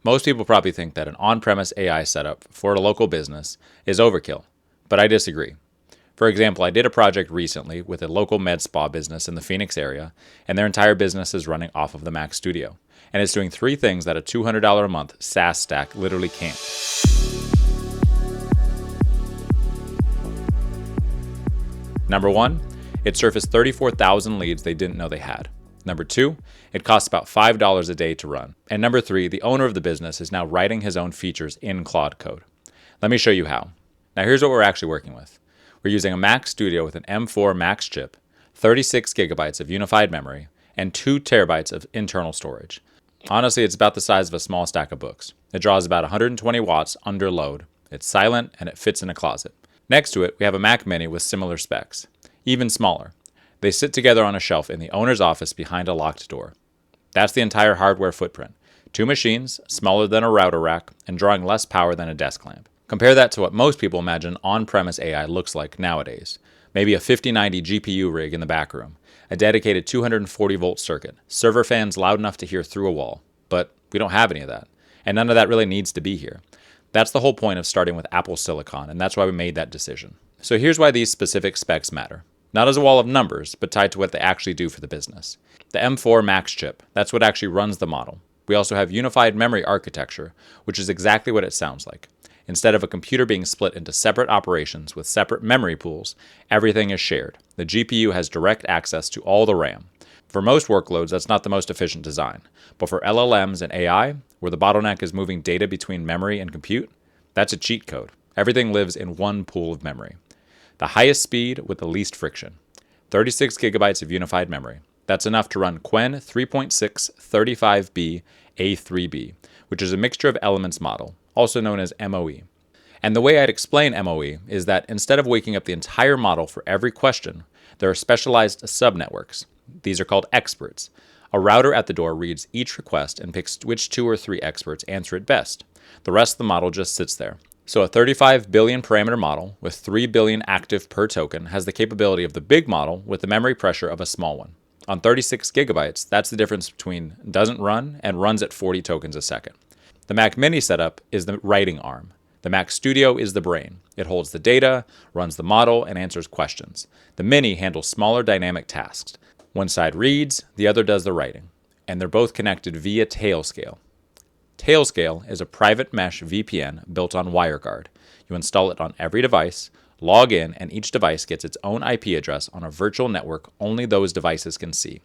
Most people probably think that an on-premise AI setup for a local business is overkill, but I disagree. For example, I did a project recently with a local med spa business in the Phoenix area, and their entire business is running off of the Mac Studio, and it's doing 3 things that a $200 a month SaaS stack literally can't. Number 1, it surfaced 34,000 leads they didn't know they had. Number 2, it costs about $5 a day to run. And number 3, the owner of the business is now writing his own features in Claude Code. Let me show you how. Now here's what we're actually working with. We're using a Mac Studio with an M4 Max chip, 36 gigabytes of unified memory, and 2 terabytes of internal storage. Honestly, it's about the size of a small stack of books. It draws about 120 watts under load. It's silent and it fits in a closet. Next to it, we have a Mac Mini with similar specs, even smaller. They sit together on a shelf in the owner's office behind a locked door. That's the entire hardware footprint. 2 machines, smaller than a router rack, and drawing less power than a desk lamp. Compare that to what most people imagine on-premise AI looks like nowadays. Maybe a 5090 GPU rig in the back room, a dedicated 240-volt circuit, server fans loud enough to hear through a wall. But we don't have any of that, and none of that really needs to be here. That's the whole point of starting with Apple Silicon, and that's why we made that decision. So here's why these specific specs matter. Not as a wall of numbers, but tied to what they actually do for the business. The M4 Max chip, that's what actually runs the model. We also have unified memory architecture, which is exactly what it sounds like. Instead of a computer being split into separate operations with separate memory pools, everything is shared. The GPU has direct access to all the RAM. For most workloads, that's not the most efficient design. But for LLMs and AI, where the bottleneck is moving data between memory and compute, that's a cheat code. Everything lives in one pool of memory. The highest speed with the least friction. 36 gigabytes of unified memory. That's enough to run Qwen 3.6 35B A3B, which is a mixture of elements model, also known as MOE. And the way I'd explain MOE is that instead of waking up the entire model for every question, there are specialized subnetworks. These are called experts. A router at the door reads each request and picks which 2 or 3 experts answer it best. The rest of the model just sits there. So a 35 billion parameter model with 3 billion active per token has the capability of the big model with the memory pressure of a small one. On 36 gigabytes, that's the difference between doesn't run and runs at 40 tokens a second. The Mac Mini setup is the writing arm. The Mac Studio is the brain. It holds the data, runs the model, and answers questions. The Mini handles smaller dynamic tasks. One side reads, the other does the writing. And they're both connected via Tailscale. Tailscale is a private mesh VPN built on WireGuard. You install it on every device, log in, and each device gets its own IP address on a virtual network only those devices can see.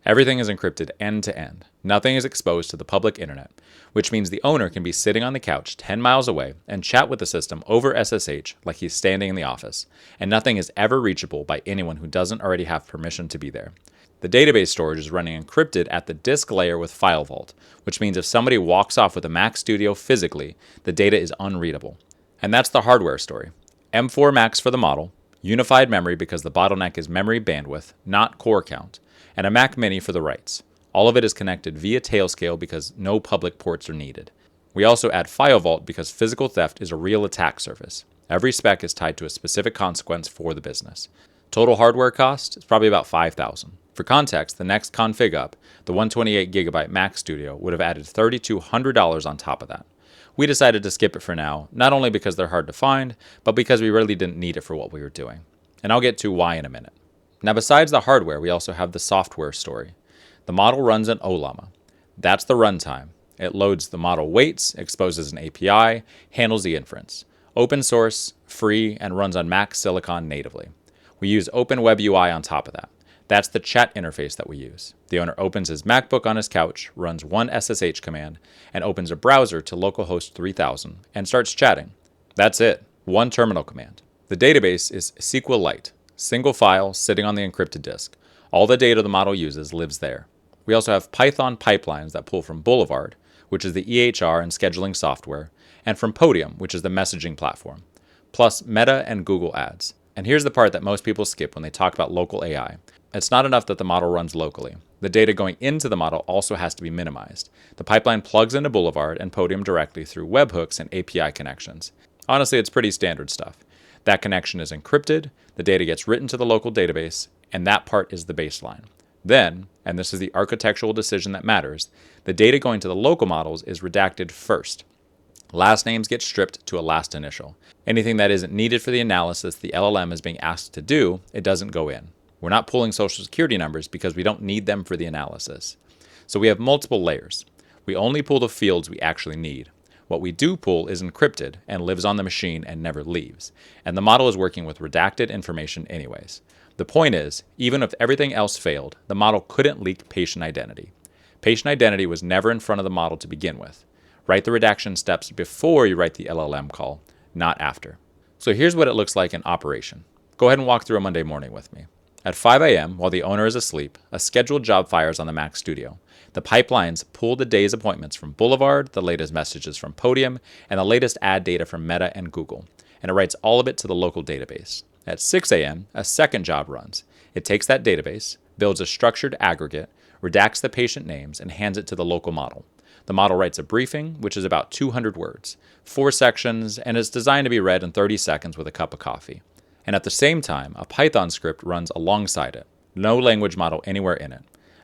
Everything is encrypted end to end. Nothing is exposed to the public internet, which means the owner can be sitting on the couch 10 miles away and chat with the system over SSH like he's standing in the office, and nothing is ever reachable by anyone who doesn't already have permission to be there. The database storage is running encrypted at the disk layer with File Vault, which means if somebody walks off with a Mac Studio physically, the data is unreadable. And that's the hardware story. M4 Max for the model, unified memory because the bottleneck is memory bandwidth, not core count, and a Mac Mini for the writes. All of it is connected via Tailscale because no public ports are needed. We also add File Vault because physical theft is a real attack surface. Every spec is tied to a specific consequence for the business. Total hardware cost is probably about $5,000. For context, the next config up, the 128GB Mac Studio, would have added $3,200 on top of that. We decided to skip it for now, not only because they're hard to find, but because we really didn't need it for what we were doing. And I'll get to why in a minute. Now besides the hardware, we also have the software story. The model runs in Olama. That's the runtime. It loads the model weights, exposes an API, handles the inference. Open source, free, and runs on Mac Silicon natively. We use OpenWebUI on top of that. That's the chat interface that we use. The owner opens his MacBook on his couch, runs one SSH command, and opens a browser to localhost 3000 and starts chatting. That's it. One terminal command. The database is SQLite, single file sitting on the encrypted disk. All the data the model uses lives there. We also have Python pipelines that pull from Boulevard, which is the EHR and scheduling software, and from Podium, which is the messaging platform, plus Meta and Google Ads. And here's the part that most people skip when they talk about local AI. It's not enough that the model runs locally. The data going into the model also has to be minimized. The pipeline plugs into Boulevard and Podium directly through webhooks and API connections. Honestly, it's pretty standard stuff. That connection is encrypted, the data gets written to the local database, and that part is the baseline. Then, and this is the architectural decision that matters, the data going to the local models is redacted first. Last names get stripped to a last initial. Anything that isn't needed for the analysis the LLM is being asked to do, it doesn't go in. We're not pulling social security numbers because we don't need them for the analysis. So we have multiple layers. We only pull the fields we actually need. What we do pull is encrypted and lives on the machine and never leaves. And the model is working with redacted information anyways. The point is, even if everything else failed, the model couldn't leak patient identity. Patient identity was never in front of the model to begin with. Write the redaction steps before you write the LLM call, not after. So here's what it looks like in operation. Go ahead and walk through a Monday morning with me. At 5 a.m., while the owner is asleep, a scheduled job fires on the Mac Studio. The pipelines pull the day's appointments from Boulevard, the latest messages from Podium, and the latest ad data from Meta and Google, and it writes all of it to the local database. At 6 a.m., a second job runs. It takes that database, builds a structured aggregate, redacts the patient names, and hands it to the local model. The model writes a briefing, which is about 200 words, 4 sections, and is designed to be read in 30 seconds with a cup of coffee. And at the same time, a Python script runs alongside it. No language model anywhere in it.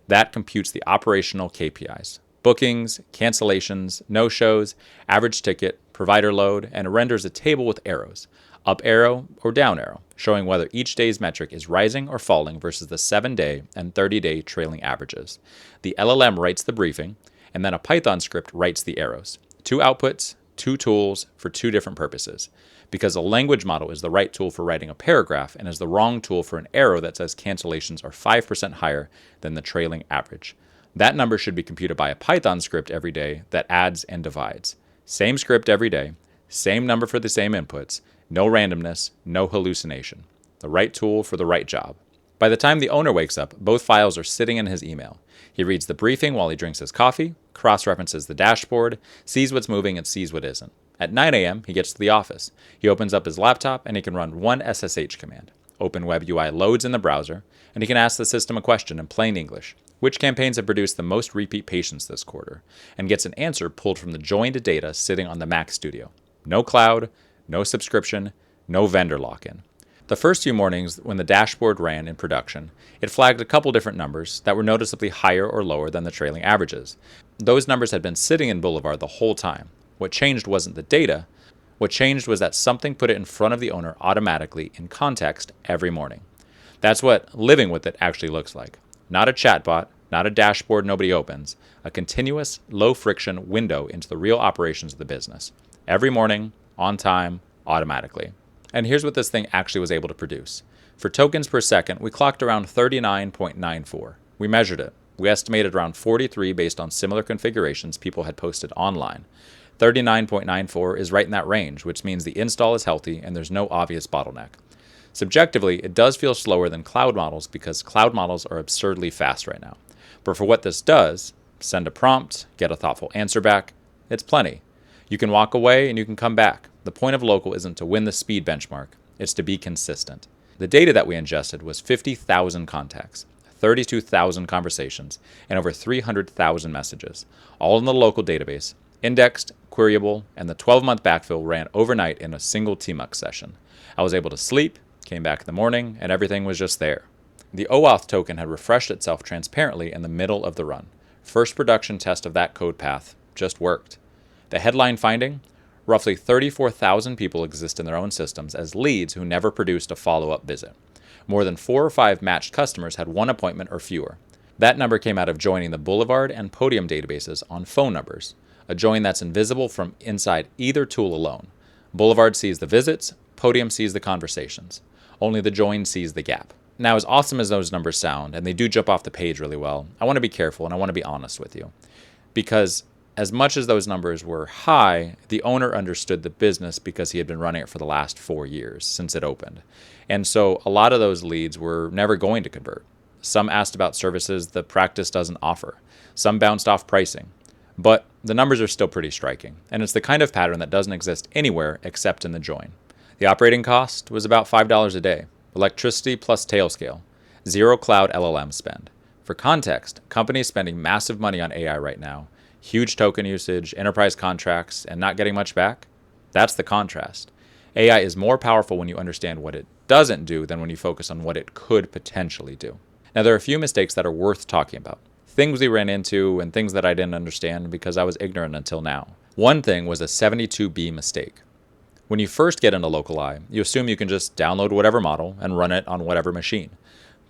That computes the operational KPIs: bookings, cancellations, no-shows, average ticket, provider load, and it renders a table with arrows, up arrow or down arrow, showing whether each day's metric is rising or falling versus the 7-day and 30-day trailing averages. The LLM writes the briefing, and then a Python script writes the arrows. 2 outputs, 2 tools for 2 different purposes. Because a language model is the right tool for writing a paragraph and is the wrong tool for an arrow that says cancellations are 5% higher than the trailing average. That number should be computed by a Python script every day that adds and divides. Same script every day, same number for the same inputs, no randomness, no hallucination. The right tool for the right job. By the time the owner wakes up, both files are sitting in his email. He reads the briefing while he drinks his coffee, cross-references the dashboard, sees what's moving and sees what isn't. At 9 a.m., he gets to the office. He opens up his laptop and he can run one SSH command. OpenWebUI loads in the browser, and he can ask the system a question in plain English. Which campaigns have produced the most repeat patients this quarter? And gets an answer pulled from the joined data sitting on the Mac Studio. No cloud, no subscription, no vendor lock-in. The first few mornings when the dashboard ran in production, it flagged a couple different numbers that were noticeably higher or lower than the trailing averages. Those numbers had been sitting in Boulevard the whole time. What changed wasn't the data. What changed was that something put it in front of the owner automatically in context every morning. That's what living with it actually looks like. Not a chatbot, not a dashboard nobody opens, a continuous, low-friction window into the real operations of the business. Every morning, on time, automatically. And here's what this thing actually was able to produce. For tokens per second, we clocked around 39.94. We measured it. We estimated around 43 based on similar configurations people had posted online. 39.94 is right in that range, which means the install is healthy and there's no obvious bottleneck. Subjectively, it does feel slower than cloud models because cloud models are absurdly fast right now. But for what this does, send a prompt, get a thoughtful answer back, it's plenty. You can walk away and you can come back. The point of local isn't to win the speed benchmark, it's to be consistent. The data that we ingested was 50,000 contacts, 32,000 conversations, and over 300,000 messages, all in the local database, indexed, queryable, and the 12-month backfill ran overnight in a single TMUX session. I was able to sleep, came back in the morning, and everything was just there. The OAuth token had refreshed itself transparently in the middle of the run. First production test of that code path just worked. The headline finding? Roughly 34,000 people exist in their own systems as leads who never produced a follow-up visit. More than 4 or 5 matched customers had 1 appointment or fewer. That number came out of joining the Boulevard and Podium databases on phone numbers, a join that's invisible from inside either tool alone. Boulevard sees the visits, Podium sees the conversations. Only the join sees the gap. Now, as awesome as those numbers sound, and they do jump off the page really well, I want to be careful and I want to be honest with you. Because as much as those numbers were high, the owner understood the business because he had been running it for the last 4 years since it opened. And so a lot of those leads were never going to convert. Some asked about services the practice doesn't offer. Some bounced off pricing. But the numbers are still pretty striking, and it's the kind of pattern that doesn't exist anywhere except in the join. The operating cost was about $5 a day, electricity plus Tailscale, 0 cloud LLM spend. For context, companies spending massive money on AI right now, huge token usage, enterprise contracts, and not getting much back? That's the contrast. AI is more powerful when you understand what it doesn't do than when you focus on what it could potentially do. Now, there are a few mistakes that are worth talking about. Things we ran into and things that I didn't understand because I was ignorant until now. One thing was a 72B mistake. When you first get into LocalEye, you assume you can just download whatever model and run it on whatever machine.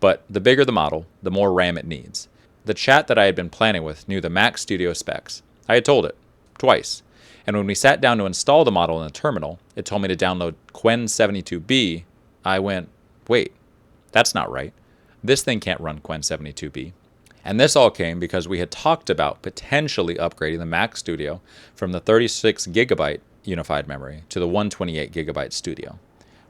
But the bigger the model, the more RAM it needs. The chat that I had been planning with knew the Mac Studio specs. I had told it, twice. And when we sat down to install the model in the terminal, it told me to download Qwen72B. I went, wait, that's not right. This thing can't run Qwen72B. And this all came because we had talked about potentially upgrading the Mac Studio from the 36 gigabyte unified memory to the 128 gigabyte Studio.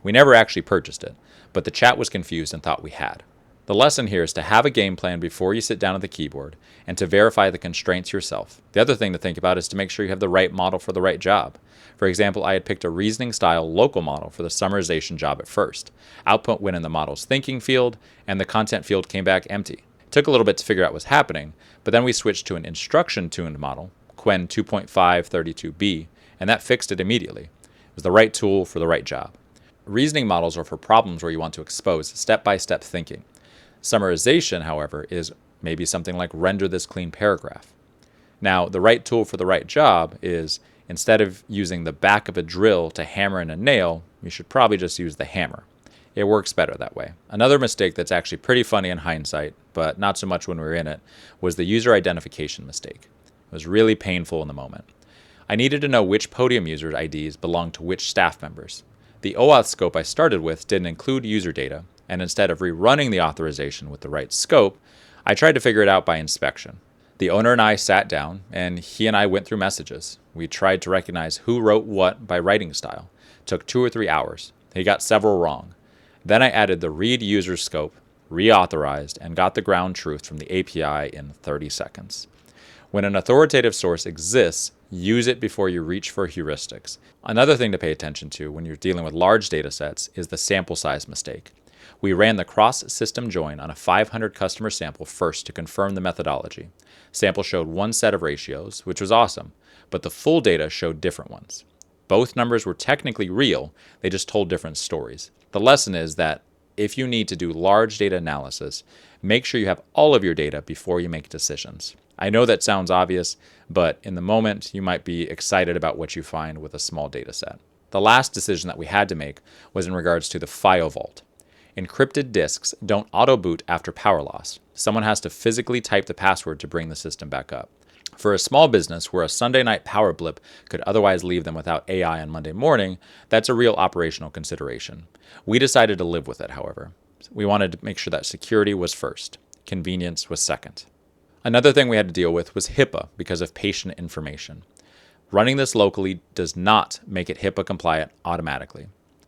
We never actually purchased it, but the chat was confused and thought we had. The lesson here is to have a game plan before you sit down at the keyboard and to verify the constraints yourself. The other thing to think about is to make sure you have the right model for the right job. For example, I had picked a reasoning style local model for the summarization job at first. Output went in the model's thinking field, and the content field came back empty. It took a little bit to figure out what was happening, but then we switched to an instruction tuned model, Qwen 2.532B, and that fixed it immediately. It was the right tool for the right job. Reasoning models are for problems where you want to expose step-by-step thinking. Summarization, however, is maybe something like render this clean paragraph. Now, the right tool for the right job is, instead of using the back of a drill to hammer in a nail, you should probably just use the hammer. It works better that way. Another mistake that's actually pretty funny in hindsight, but not so much when we were in it, was the user identification mistake. It was really painful in the moment. I needed to know which podium user IDs belonged to which staff members. The OAuth scope I started with didn't include user data, and instead of rerunning the authorization with the right scope, I tried to figure it out by inspection. The owner and I sat down, and he and I went through messages. We tried to recognize who wrote what by writing style. It took 2 or 3 hours. He got several wrong. Then I added the read user scope, reauthorized, and got the ground truth from the API in 30 seconds. When an authoritative source exists, use it before you reach for heuristics. Another thing to pay attention to when you're dealing with large data sets is the sample size mistake. We ran the cross-system join on a 500 customer sample first to confirm the methodology. Sample showed one set of ratios, which was awesome, but the full data showed different ones. Both numbers were technically real, they just told different stories. The lesson is that if you need to do large data analysis, make sure you have all of your data before you make decisions. I know that sounds obvious, but in the moment, you might be excited about what you find with a small data set. The last decision that we had to make was in regards to the file vault. Encrypted disks don't auto-boot after power loss. Someone has to physically type the password to bring the system back up. For a small business where a Sunday night power blip could otherwise leave them without AI on Monday morning, that's a real operational consideration. We decided to live with it, however. We wanted to make sure that security was first. Convenience was second. Another thing we had to deal with was HIPAA because of patient information. Running this locally does not make it HIPAA compliant automatically.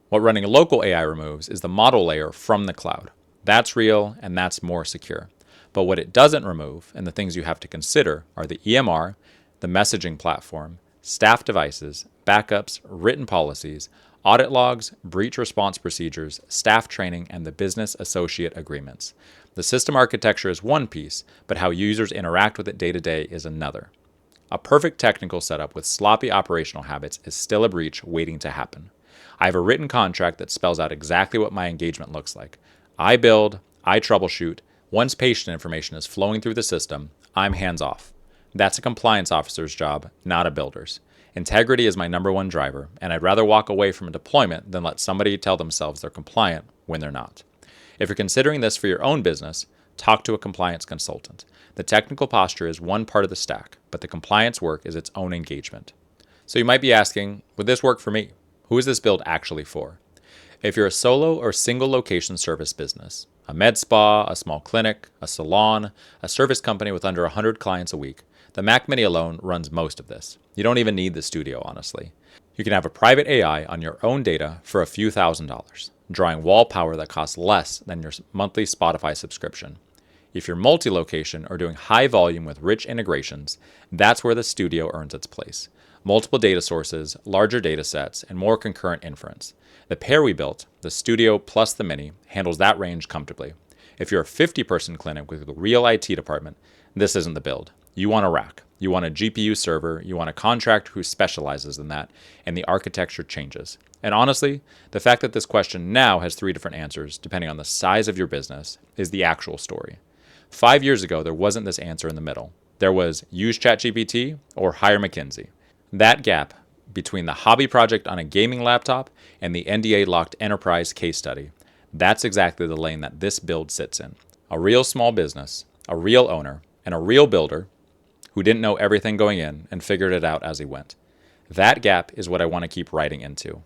What running a local AI removes is the model layer from the cloud. That's real and that's more secure. But what it doesn't remove, and the things you have to consider, are the EMR, the messaging platform, staff devices, backups, written policies, audit logs, breach response procedures, staff training, and the business associate agreements. The system architecture is one piece, but how users interact with it day to day is another. A perfect technical setup with sloppy operational habits is still a breach waiting to happen. I have a written contract that spells out exactly what my engagement looks like. I build, I troubleshoot. Once patient information is flowing through the system, I'm hands off. That's a compliance officer's job, not a builder's. Integrity is my number one driver, and I'd rather walk away from a deployment than let somebody tell themselves they're compliant when they're not. If you're considering this for your own business, talk to a compliance consultant. The technical posture is one part of the stack, but the compliance work is its own engagement. So you might be asking, would this work for me? Who is this build actually for? If you're a solo or single location service business, a med spa, a small clinic, a salon, a service company with under 100 clients a week, the Mac Mini alone runs most of this. You don't even need the studio, honestly. You can have a private AI on your own data for a few $1,000s, drawing wall power that costs less than your monthly Spotify subscription. If you're multi-location or doing high volume with rich integrations, that's where the studio earns its place. Multiple data sources, larger data sets, and more concurrent inference. The pair we built, the Studio plus the Mini, handles that range comfortably. If you're a 50-person clinic with a real IT department, this isn't the build. You want a rack. You want a GPU server, you want a contractor who specializes in that, and the architecture changes. And honestly, the fact that this question now has 3 different answers, depending on the size of your business, is the actual story. 5 years ago, there wasn't this answer in the middle. There was use ChatGPT or hire McKinsey. That gap between the hobby project on a gaming laptop and the NDA-locked enterprise case study, that's exactly the lane that this build sits in. A real small business, a real owner, and a real builder who didn't know everything going in and figured it out as he went. That gap is what I want to keep writing into.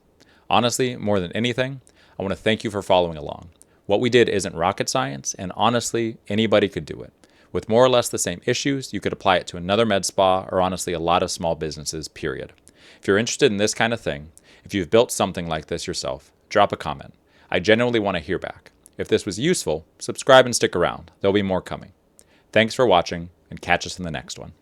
Honestly, more than anything, I want to thank you for following along. What we did isn't rocket science, and honestly, anybody could do it. With more or less the same issues, you could apply it to another med spa or honestly a lot of small businesses, period. If you're interested in this kind of thing, if you've built something like this yourself, drop a comment. I genuinely want to hear back. If this was useful, subscribe and stick around. There'll be more coming. Thanks for watching, and catch us in the next one.